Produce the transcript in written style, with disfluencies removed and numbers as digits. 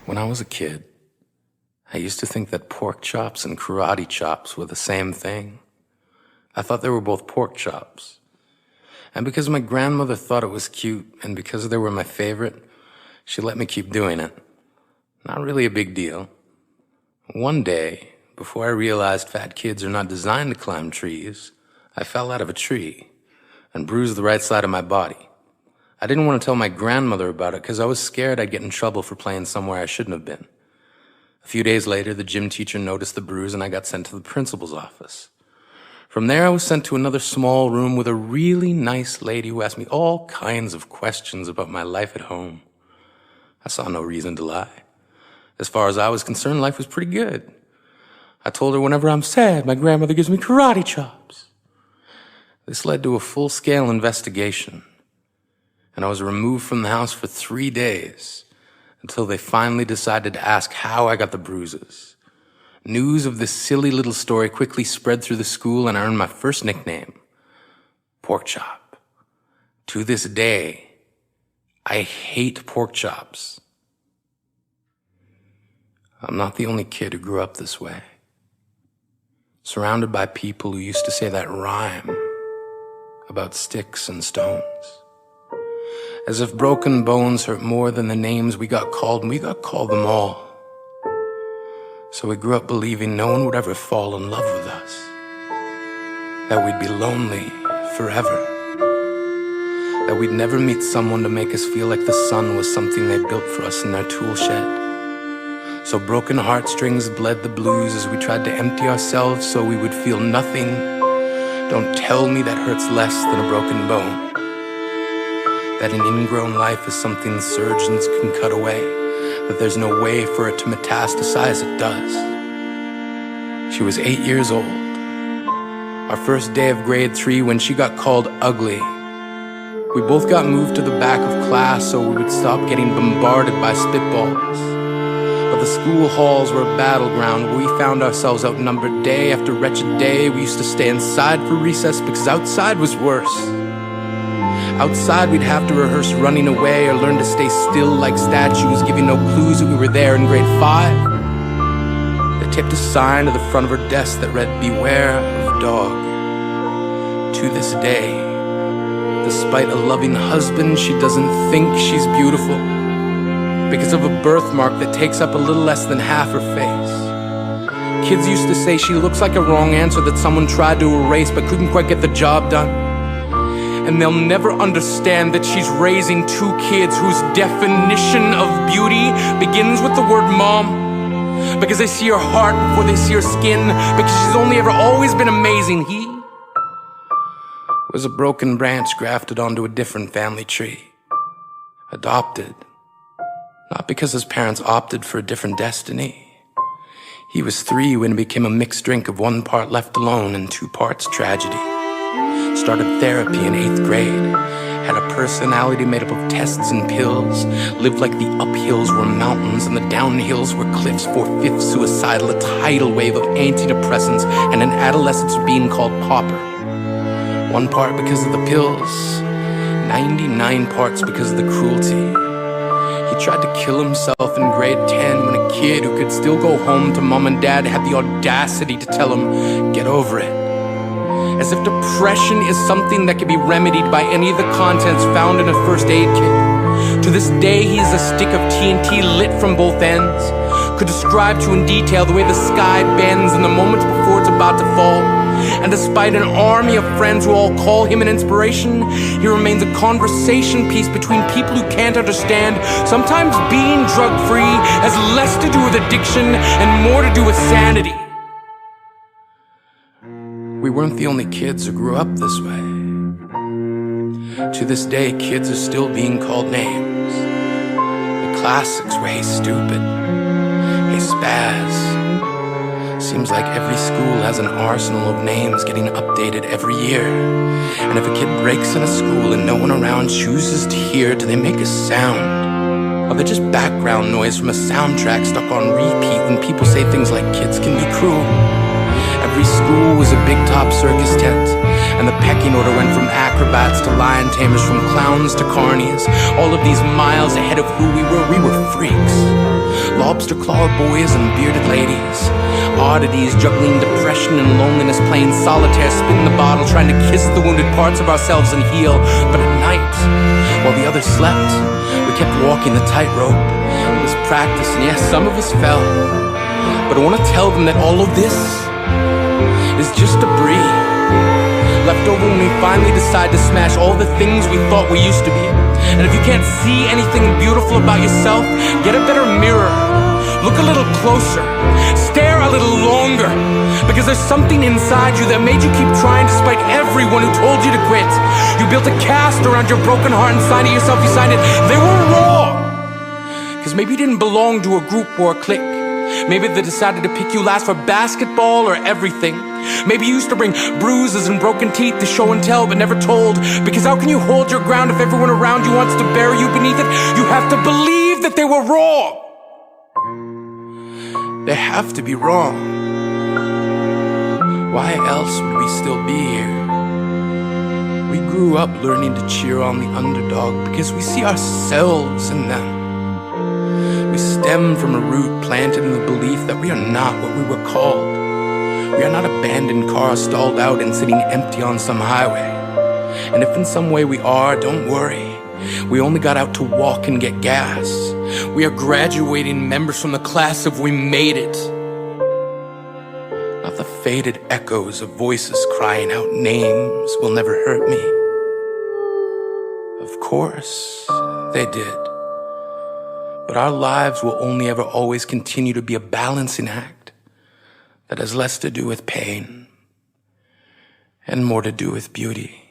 When I was a kid, I used to think that pork chops and karate chops were the same thing. I thought they were both pork chops. And because my grandmother thought it was cute, and because they were my favorite, she let me keep doing it. Not really a big deal. One day, before I realized fat kids are not designed to climb trees, I fell out of a tree and bruised the right side of my body. I didn't want to tell my grandmother about it because I was scared I'd get in trouble for playing somewhere I shouldn't have been. A few days later, the gym teacher noticed the bruise and I got sent to the principal's office. From there, I was sent to another small room with a really nice lady who asked me all kinds of questions about my life at home. I saw no reason to lie. As far as I was concerned, life was pretty good. I told her whenever I'm sad, my grandmother gives me karate chops. This led to a full-scale investigation, and I was removed from the house for 3 days until they finally decided to ask how I got the bruises. News of this silly little story quickly spread through the school, and I earned my first nickname, Pork Chop. To this day, I hate pork chops. I'm not the only kid who grew up this way, surrounded by people who used to say that rhyme about sticks and stones. As if broken bones hurt more than the names we got called, and we got called them all. So we grew up believing no one would ever fall in love with us, that we'd be lonely forever, that we'd never meet someone to make us feel like the sun was something they built for us in their tool shed. So broken heartstrings bled the blues as we tried to empty ourselves so we would feel nothing. Don't tell me that hurts less than a broken bone. That an ingrown life is something surgeons can cut away, that there's no way for it to metastasize, it does. She was 8 years old. Our first day of grade 3 when she got called ugly. We both got moved to the back of class so we would stop getting bombarded by spitballs. But the school halls were a battleground where we found ourselves outnumbered day after wretched day. We used to stay inside for recess because outside was worse. Outside we'd have to rehearse running away or learn to stay still like statues, giving no clues that we were there in grade 5. They taped a sign to the front of her desk that read, "Beware of dog." To this day, despite a loving husband, she doesn't think she's beautiful because of a birthmark that takes up a little less than half her face. Kids used to say she looks like a wrong answer that someone tried to erase but couldn't quite get the job done. And they'll never understand that she's raising 2 kids whose definition of beauty begins with the word mom. Because they see her heart before they see her skin. Because she's only ever always been amazing. He was a broken branch grafted onto a different family tree. Adopted. Not because his parents opted for a different destiny. He was 3 when it became a mixed drink of 1 part left alone and 2 parts tragedy. Started therapy in 8th grade, had a personality made up of tests and pills, lived like the uphills were mountains and the downhills were cliffs, 4/5 suicidal, a tidal wave of antidepressants, and an adolescence being called pauper. 1 part because of the pills, 99 parts because of the cruelty. He tried to kill himself in grade 10 when a kid who could still go home to mom and dad had the audacity to tell him, "Get over it." As if depression is something that can be remedied by any of the contents found in a first aid kit. To this day, he is a stick of TNT lit from both ends. Could describe to you in detail the way the sky bends in the moments before it's about to fall. And despite an army of friends who all call him an inspiration, he remains a conversation piece between people who can't understand. Sometimes being drug-free has less to do with addiction and more to do with sanity. We weren't the only kids who grew up this way. To this day, kids are still being called names. The classics were "Hey Stupid," "Hey Spaz." Seems like every school has an arsenal of names getting updated every year. And if a kid breaks in a school and no one around chooses to hear, do they make a sound? Or they're just background noise from a soundtrack stuck on repeat when people say things like kids can be cruel? Every school was a big top circus tent, And the pecking order went from acrobats to lion tamers, from clowns to carnies. All of these miles ahead of who we were freaks. Lobster claw boys and bearded ladies, oddities juggling depression and loneliness, playing solitaire, spin the bottle, trying to kiss the wounded parts of ourselves and heal. But at night, while the others slept, we kept walking the tightrope. It was practice, and yes, some of us fell. But I want to tell them that all of this is just debris left over when we finally decide to smash all the things we thought we used to be. And if you can't see anything beautiful about yourself, get a better mirror. Look a little closer. Stare a little longer. Because there's something inside you that made you keep trying despite everyone who told you to quit. You built a cast around your broken heart and signed it yourself. You signed it. They were wrong. Because maybe you didn't belong to a group or a clique. Maybe they decided to pick you last for basketball or everything. Maybe you used to bring bruises and broken teeth to show and tell but never told. Because how can you hold your ground if everyone around you wants to bury you beneath it? You have to believe that they were wrong. They have to be wrong. Why else would we still be here? We grew up learning to cheer on the underdog because we see ourselves in them. We stem from a root planted in the belief that we are not what we were called. We are not abandoned cars stalled out and sitting empty on some highway. And if in some way we are, don't worry. We only got out to walk and get gas. We are graduating members from the class of We Made It. Not the faded echoes of voices crying out names will never hurt me. Of course, they did. But our lives will only ever always continue to be a balancing act that has less to do with pain and more to do with beauty.